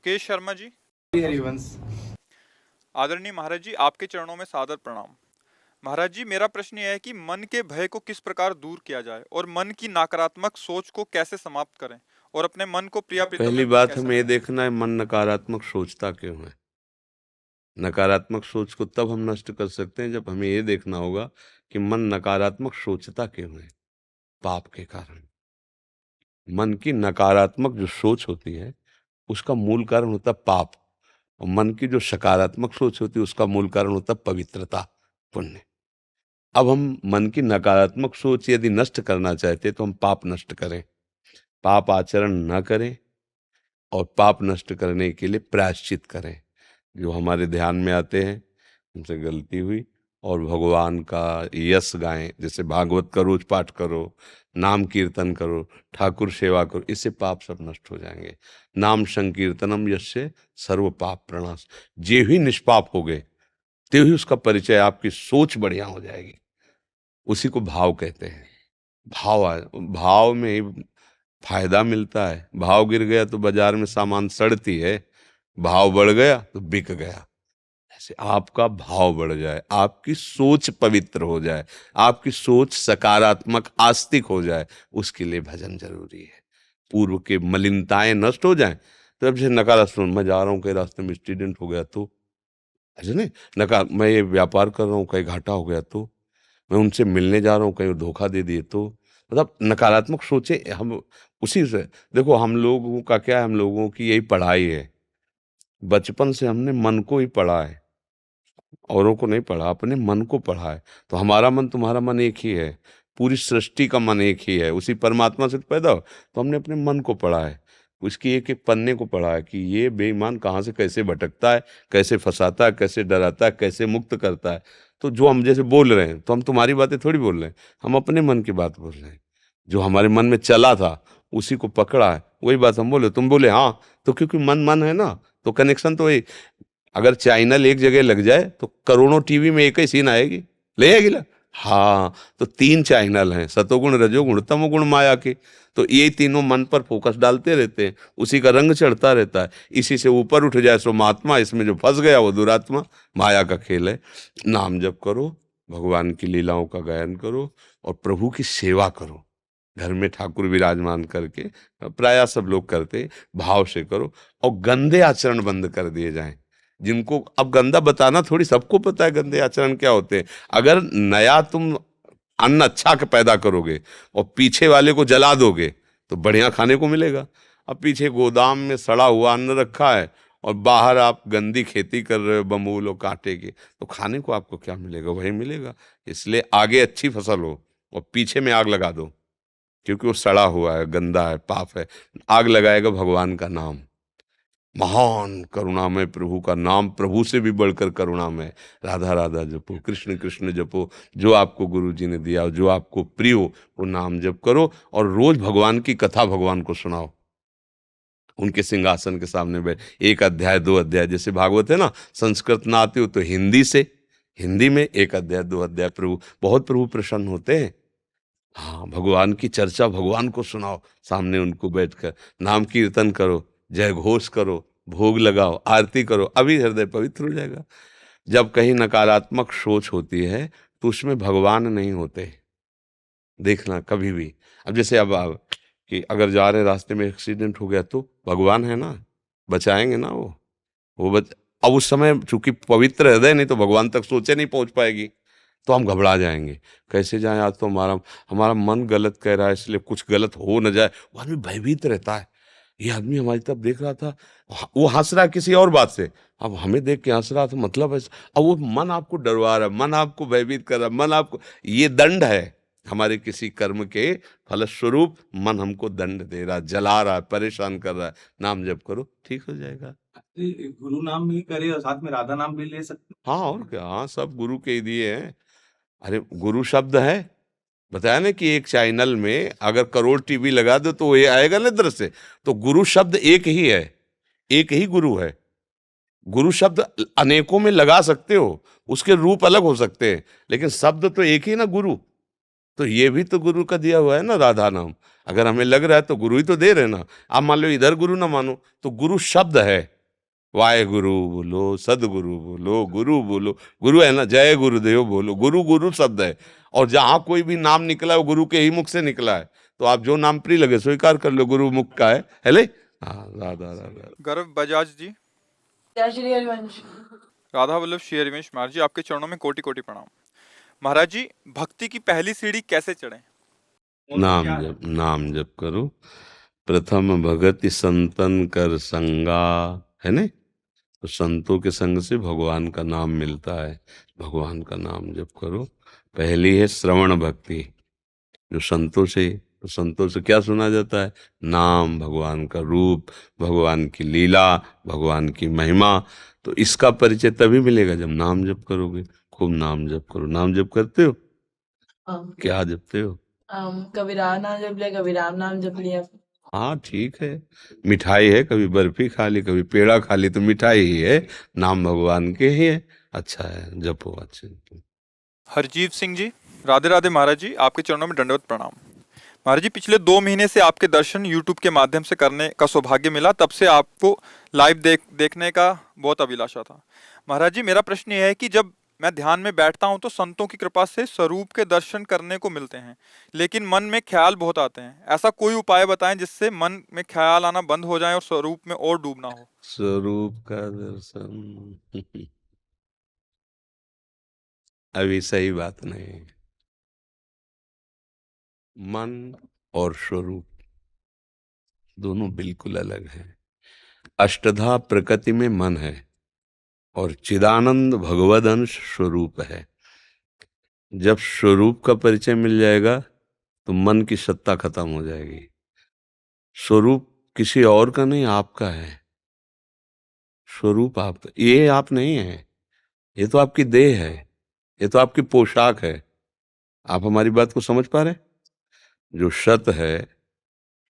मुकेश शर्मा जी। हरिवंश। आदरणीय महाराज जी, आपके चरणों में सादर प्रणाम। महाराज जी, मेरा प्रश्न यह है कि मन के भय को किस प्रकार दूर किया जाए और मन की नकारात्मक सोच को कैसे समाप्त करें और अपने मन को प्रिया प्रीतम पहली में बात कैसे हमें ये लगाएं? देखना है मन नकारात्मक सोचता क्यों है। नकारात्मक सोच को तब हम नष्ट कर सकते हैं जब हमें ये देखना होगा कि मन नकारात्मक सोचता क्यों है। पाप के कारण। मन की नकारात्मक जो सोच होती है उसका मूल कारण होता है पाप, और मन की जो सकारात्मक सोच होती है उसका मूल कारण होता है पवित्रता, पुण्य। अब हम मन की नकारात्मक सोच यदि नष्ट करना चाहते हैं तो हम पाप नष्ट करें, पाप आचरण न करें और पाप नष्ट करने के लिए प्रायश्चित करें। जो हमारे ध्यान में आते हैं उनसे गलती हुई, और भगवान का यश गाएं, जैसे भागवत का रोज पाठ करो, नाम कीर्तन करो, ठाकुर सेवा करो, इससे पाप सब नष्ट हो जाएंगे। नाम संकीर्तनम यस्य सर्व पाप प्रणाश। जे ही निष्पाप हो गए ते ही उसका परिचय, आपकी सोच बढ़िया हो जाएगी। उसी को भाव कहते हैं। भाव में ही फायदा मिलता है। भाव गिर गया तो बाजार में सामान सड़ती है, भाव बढ़ गया तो बिक गया। ऐसे आपका भाव बढ़ जाए, आपकी सोच पवित्र हो जाए, आपकी सोच सकारात्मक आस्तिक हो जाए, उसके लिए भजन जरूरी है। पूर्व के मलिनताएं नष्ट हो जाएं। तो अब जैसे नकारात्मक, मैं जा रहा हूँ कहीं रास्ते में एक्सीडेंट हो गया तो, ऐसे नहीं नकार, मैं ये व्यापार कर रहा हूँ कहीं घाटा हो गया तो, मैं उनसे मिलने जा रहा हूँ कहीं धोखा दे दिए तो, मतलब नकारात्मक सोचे हम। उसी से देखो, हम लोगों का क्या है, हम लोगों की यही पढ़ाई है। बचपन से हमने मन को ही पढ़ा है, औरों को नहीं पढ़ा, अपने मन को पढ़ा है। तो हमारा मन तुम्हारा मन एक ही है, पूरी सृष्टि का मन एक ही है, उसी परमात्मा से पैदा हो। तो हमने अपने मन को पढ़ा है, उसकी एक एक पन्ने को पढ़ा है कि ये बेईमान कहाँ से कैसे भटकता है, कैसे फंसाता है, कैसे डराता है, कैसे मुक्त करता है। तो जो हम जैसे बोल रहे हैं, तो हम तुम्हारी बातें थोड़ी बोल रहे हैं, हम अपने मन की बात बोल रहे हैं। जो हमारे मन में चला था उसी को पकड़ा है, वही बात हम बोले, तुम बोले हाँ। तो क्योंकि मन मन है ना, तो कनेक्शन तो वही। अगर चैनल एक जगह लग जाए तो करोड़ों टीवी में एक ही सीन आएगी, ले आएगी ना। हाँ, तो तीन चैनल हैं, सतोगुण रजोगुण तमोगुण माया के। तो ये तीनों मन पर फोकस डालते रहते हैं, उसी का रंग चढ़ता रहता है। इसी से ऊपर उठ जाए सो महात्मा, इसमें जो फंस गया वो दुरात्मा। माया का खेल है। नाम जप करो, भगवान की लीलाओं का गायन करो और प्रभु की सेवा करो। घर में ठाकुर विराजमान करके, प्रायः सब लोग करते, भाव से करो। और गंदे आचरण बंद कर दिए जाएं। जिनको अब गंदा बताना थोड़ी, सबको पता है गंदे आचरण क्या होते हैं। अगर नया तुम अन्न अच्छा के पैदा करोगे और पीछे वाले को जला दोगे तो बढ़िया खाने को मिलेगा। अब पीछे गोदाम में सड़ा हुआ अन्न रखा है और बाहर आप गंदी खेती कर रहे हो बमूल और कांटे की, तो खाने को आपको क्या मिलेगा, वही मिलेगा। इसलिए आगे अच्छी फसल हो और पीछे में आग लगा दो, क्योंकि वो सड़ा हुआ है, गंदा है, पाप है। आग लगाएगा भगवान का नाम, महान करुणामय प्रभु का नाम, प्रभु से भी बढ़कर करुणामय। राधा राधा जपो, कृष्ण कृष्ण जपो, जो आपको गुरु जी ने दिया, जो आपको प्रिय हो वो नाम जप करो। और रोज भगवान की कथा भगवान को सुनाओ, उनके सिंहासन के सामने बैठ, एक अध्याय दो अध्याय, जैसे भागवत है ना, संस्कृत ना आती हो तो हिंदी से, हिंदी में एक अध्याय दो अध्याय, प्रभु बहुत प्रभु प्रसन्न होते हैं। हाँ, भगवान की चर्चा भगवान को सुनाओ, सामने उनको बैठकर नाम कीर्तन करो, जय घोष करो, भोग लगाओ, आरती करो, अभी हृदय पवित्र हो जाएगा। जब कहीं नकारात्मक सोच होती है तो उसमें भगवान नहीं होते, देखना कभी भी। अब जैसे अब कि अगर जा रहे रास्ते में एक्सीडेंट हो गया तो भगवान है ना, बचाएंगे ना वो अब उस समय चूंकि पवित्र हृदय नहीं, तो भगवान तक सोचे नहीं पहुंच पाएगी, तो हम घबरा जाएंगे। कैसे जाएं, आज तो हमारा हमारा मन गलत कह रहा है, इसलिए कुछ गलत हो न जाए। वो आदमी भयभीत रहता है। ये आदमी हमारी तरफ देख रहा था, वो हंस रहा है किसी और बात से, अब हमें देख के हंस रहा था, मतलब है। अब वो मन आपको डरवा रहा है, मन आपको भयभीत कर रहा है, मन आपको, ये दंड है हमारे किसी कर्म के फलस्वरूप। मन हमको दंड दे रहा है, जला रहा है, परेशान कर रहा है। नाम जप करो, ठीक हो जाएगा। गुरु नाम भी करे और साथ में राधा नाम भी ले सकते। हाँ, और क्या, हाँ, सब गुरु के ही दिए हैं। अरे गुरु शब्द है, बताया ना कि एक चैनल में अगर करोड़ टीवी लगा दो तो ये आएगा ना दृश्य। तो गुरु शब्द एक ही है, एक ही गुरु है। गुरु शब्द अनेकों में लगा सकते हो, उसके रूप अलग हो सकते हैं, लेकिन शब्द तो एक ही ना, गुरु। तो ये भी तो गुरु का दिया हुआ है ना, राधा नाम। अगर हमें लग रहा है तो गुरु ही तो दे रहे ना। आप मान लो इधर गुरु ना मानो, तो गुरु शब्द है, वाहेगुरु बोलो, सदगुरु बोलो, गुरु बोलो। गुरु है ना, जय गुरुदेव बोलो। गुरु गुरु शब्द है, और जहां कोई भी नाम निकला है वो गुरु के ही मुख से निकला है। तो आप जो नाम प्रिय लगे स्वीकार कर लो, गुरु मुख का है ले। हाँ, राधा राधा। गर्व बजाज जी। जय श्री हरिवंश। राधा वल्लभ श्री हरिवंश महाराज जी, आपके चरणों में कोटि कोटि प्रणाम। महाराज जी, भक्ति की पहली सीढ़ी कैसे चढ़ें? नाम जप करो। प्रथम भगति संतन कर संगा, है ने। तो संतों के संग से भगवान का नाम मिलता है। भगवान का नाम जप करो। पहली है श्रवण भक्ति, जो संतों से क्या सुना जाता है? नाम, भगवान का रूप, भगवान की लीला, भगवान की महिमा। तो इसका परिचय तभी मिलेगा जब नाम जप करोगे। खूब नाम जप करो। नाम जप करते हो? क्या जपते हो? कभी राम नाम जप लिया, कभी राम नाम जप लिया। हाँ ठीक है, मिठाई है, कभी बर्फी खा ली, कभी पेड़ा खा ली, तो मिठाई ही है, नाम भगवान के ही है। अच्छा है, जपो। अच्छा। हरजीत सिंह जी, राधे राधे महाराज जी, आपके चरणों में दंडवत प्रणाम। महाराज जी, पिछले 2 महीने से आपके दर्शन यूट्यूब के माध्यम से करने का सौभाग्य मिला, तब से आपको लाइव देखने का बहुत अभिलाषा था। महाराज जी, मेरा प्रश्न यह है कि जब मैं ध्यान में बैठता हूं तो संतों की कृपा से स्वरूप के दर्शन करने को मिलते हैं, लेकिन मन में ख्याल बहुत आते हैं। ऐसा कोई उपाय बताएं जिससे मन में ख्याल आना बंद हो जाए और स्वरूप में और डूबना हो। स्वरूप का दर्शन अभी सही बात नहीं है। मन और स्वरूप दोनों बिल्कुल अलग हैं। अष्टधा प्रकृति में मन है और चिदानंद भगवद अंश स्वरूप है। जब स्वरूप का परिचय मिल जाएगा तो मन की सत्ता खत्म हो जाएगी। स्वरूप किसी और का नहीं, आपका है। स्वरूप आपका, ये आप नहीं है, ये तो आपकी देह है, ये तो आपकी पोशाक है। आप हमारी बात को समझ पा रहे? जो सत है,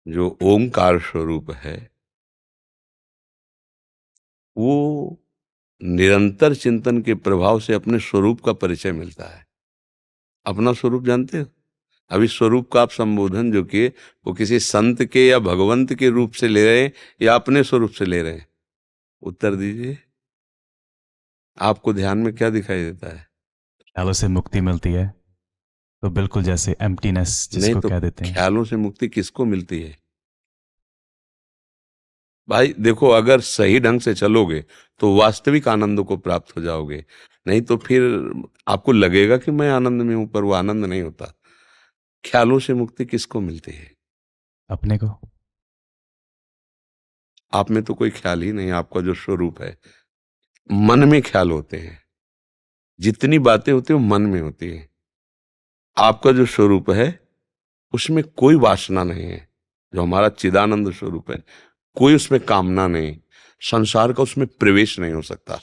जो ओंकार स्वरूप है, वो निरंतर चिंतन के प्रभाव से अपने स्वरूप का परिचय मिलता है। अपना स्वरूप जानते हो? अभी स्वरूप का आप संबोधन जो किए, वो किसी संत के या भगवंत के रूप से ले रहे हैं या अपने स्वरूप से ले रहे हैं? उत्तर दीजिए। आपको ध्यान में क्या दिखाई देता है? ख्यालों से मुक्ति मिलती है, तो बिल्कुल जैसे एम्प्टीनेस नहीं जिसको तो कह देते हैं। ख्यालों से मुक्ति किसको मिलती है? भाई देखो, अगर सही ढंग से चलोगे तो वास्तविक आनंद को प्राप्त हो जाओगे। नहीं तो फिर आपको लगेगा कि मैं आनंद में हूं, पर वो आनंद नहीं होता। ख्यालों से मुक्ति किसको मिलती है? अपने को। आप में तो कोई ख्याल ही नहीं, आपका जो स्वरूप है। मन में ख्याल होते हैं, जितनी बातें होती है वो मन में होती है। आपका जो स्वरूप है उसमें कोई वासना नहीं है। जो हमारा चिदानंद स्वरूप है, कोई उसमें कामना नहीं, संसार का उसमें प्रवेश नहीं हो सकता।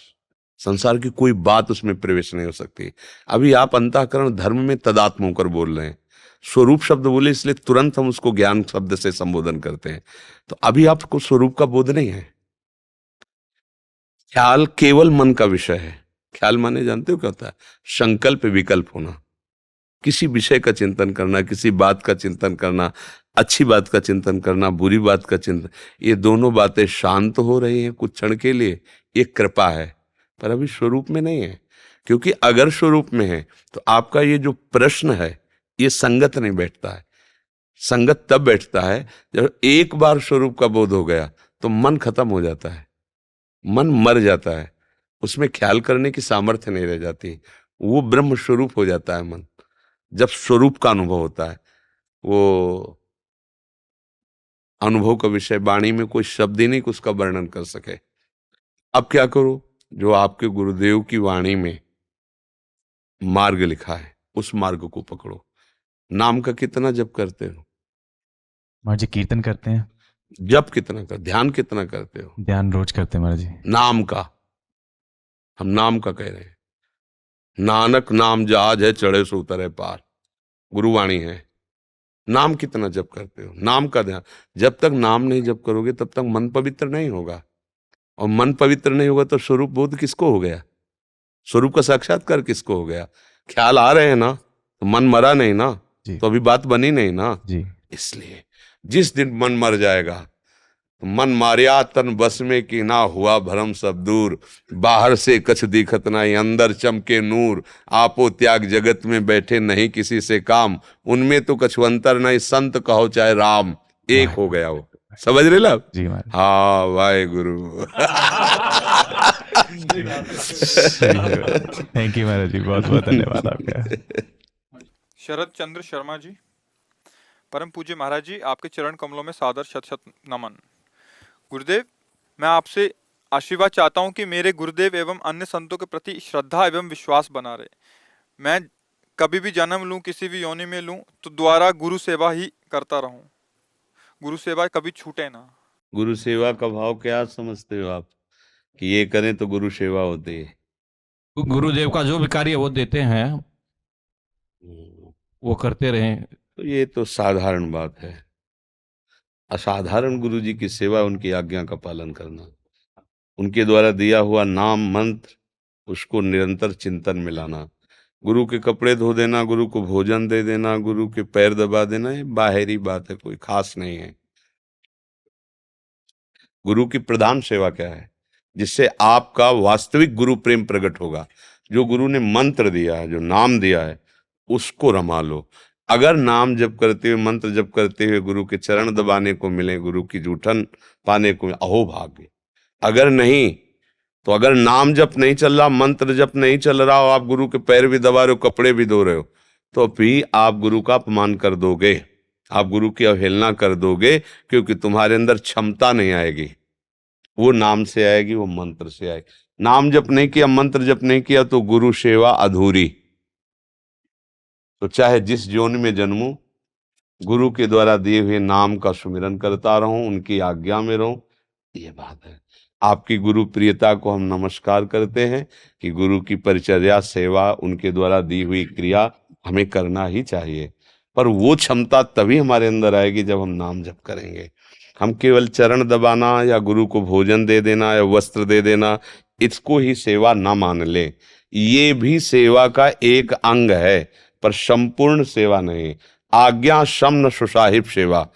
संसार की कोई बात उसमें प्रवेश नहीं हो सकती। अभी आप अंतःकरण धर्म में तदात्म होकर बोल रहे हैं। स्वरूप शब्द बोले इसलिए तुरंत हम उसको ज्ञान शब्द से संबोधन करते हैं। तो अभी आपको स्वरूप का बोध नहीं है। ख्याल केवल मन का विषय है। ख्याल माने जानते हो क्या होता है? संकल्प विकल्प होना। किसी विषय का चिंतन करना, किसी बात का चिंतन करना, अच्छी बात का चिंतन करना, बुरी बात का चिंतन, ये दोनों बातें शांत हो रही हैं कुछ क्षण के लिए, ये कृपा है। पर अभी स्वरूप में नहीं है। क्योंकि अगर स्वरूप में है तो आपका ये जो प्रश्न है ये संगत नहीं बैठता है। संगत तब बैठता है जब एक बार स्वरूप का बोध हो गया तो मन खत्म हो जाता है, मन मर जाता है, उसमें ख्याल करने की सामर्थ्य नहीं रह जाती। वो ब्रह्म स्वरूप हो जाता है मन। जब स्वरूप का अनुभव होता है, वो अनुभव का विषय वाणी में कोई शब्द ही नहीं कि उसका वर्णन कर सके। अब क्या करो? जो आपके गुरुदेव की वाणी में मार्ग लिखा है उस मार्ग को पकड़ो। नाम का कितना जप करते हो? महाराज जी कीर्तन करते हैं। जप कितना कर, ध्यान कितना करते हो? ध्यान रोज करते हैं महाराज जी। नाम का, हम नाम का कह रहे हैं। नानक नाम जहाज है, चढ़े सो उतरे पार, गुरुवाणी है। नाम कितना जप करते हो? नाम का ध्यान। जब तक नाम नहीं जप करोगे तब तक मन पवित्र नहीं होगा, और मन पवित्र नहीं होगा तो स्वरूप बोध किसको हो गया? स्वरूप का साक्षात्कार किसको हो गया? ख्याल आ रहे हैं ना, तो मन मरा नहीं ना, जी तो अभी बात बनी नहीं ना। जी। इसलिए जिस दिन मन मर जाएगा तो मन मारिया तन बस में कि ना हुआ भरम सब दूर, बाहर से कछ दिखत नहीं अंदर चमके नूर, आपो त्याग जगत में बैठे नहीं किसी से काम, उनमें तो कछु अंतर नहीं संत कहो चाहे राम, एक हो गया वो। समझ रहे ना? जी महाराज। हाँ वाहे गुरु। थैंक यू महाराज जी, बहुत बहुत धन्यवाद आपका। शरद चंद्र शर्मा जी। परम पूज्य महाराज जी, आपके चरण कमलों में सादर शत शत नमन। गुरुदेव, मैं आपसे आशीर्वाद चाहता हूं कि मेरे गुरुदेव एवं अन्य संतों के प्रति श्रद्धा एवं विश्वास बना रहे। मैं कभी भी जन्म लूं, किसी भी योनि में लूं, तो द्वारा गुरु सेवा ही करता रहूं। गुरु सेवा कभी छूटे ना। गुरु सेवा का भाव क्या समझते हो आप, कि ये करें तो गुरु सेवा होती है? गुरुदेव का जो भी कार्य वो देते हैं वो करते रहें। तो ये तो साधारण बात है। असाधारण गुरु जी की सेवा उनकी आज्ञा का पालन करना, उनके द्वारा दिया हुआ नाम मंत्र उसको निरंतर चिंतन में लाना, गुरु के कपड़े धो देना, गुरु को भोजन दे देना, गुरु के पैर दबा देना, ये बाहरी बात है, कोई खास नहीं है। गुरु की प्रधान सेवा क्या है, जिससे आपका वास्तविक गुरु प्रेम प्रकट होगा? जो गुरु ने मंत्र दिया है, जो नाम दिया है, उसको रमा लो। अगर नाम जप करते हुए, मंत्र जप करते हुए गुरु के चरण दबाने को मिले, गुरु की जूठन पाने को, अहो भाग्य। अगर नहीं तो, अगर नाम जप नहीं चल रहा, मंत्र जप नहीं चल रहा हो, आप गुरु के पैर भी दबा रहे हो, कपड़े भी धो रहे हो, तो भी आप गुरु का अपमान कर दोगे, आप गुरु की अवहेलना कर दोगे, क्योंकि तुम्हारे अंदर क्षमता नहीं आएगी। वो नाम से आएगी, वो मंत्र से आएगी। नाम जप नहीं किया, मंत्र जप नहीं किया, तो गुरु सेवा अधूरी। तो चाहे जिस जोन में जन्मूं, गुरु के द्वारा दिए हुए नाम का सुमिरन करता रहूं, उनकी आज्ञा में रहूं, ये बात है। आपकी गुरु प्रियता को हम नमस्कार करते हैं कि गुरु की परिचर्या, सेवा, उनके द्वारा दी हुई क्रिया हमें करना ही चाहिए। पर वो क्षमता तभी हमारे अंदर आएगी जब हम नाम जप करेंगे। हम केवल चरण दबाना या गुरु को भोजन दे देना या वस्त्र दे देना, इसको ही सेवा ना मान ले। ये भी सेवा का एक अंग है, पर संपूर्ण सेवा नहीं। आज्ञा शम सुसाहिब सेवा,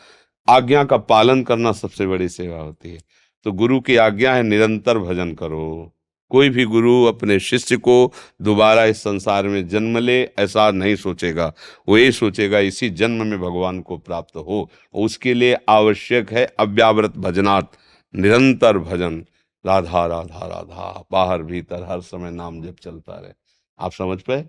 आज्ञा का पालन करना सबसे बड़ी सेवा होती है। तो गुरु की आज्ञा है निरंतर भजन करो। कोई भी गुरु अपने शिष्य को दोबारा इस संसार में जन्म ले ऐसा नहीं सोचेगा, वो ये सोचेगा इसी जन्म में भगवान को प्राप्त हो। उसके लिए आवश्यक है अव्यावृत भजनात्, निरंतर भजन, राधा राधा राधा, बाहर भीतर हर समय नाम जप चलता रहे। आप समझ पाए?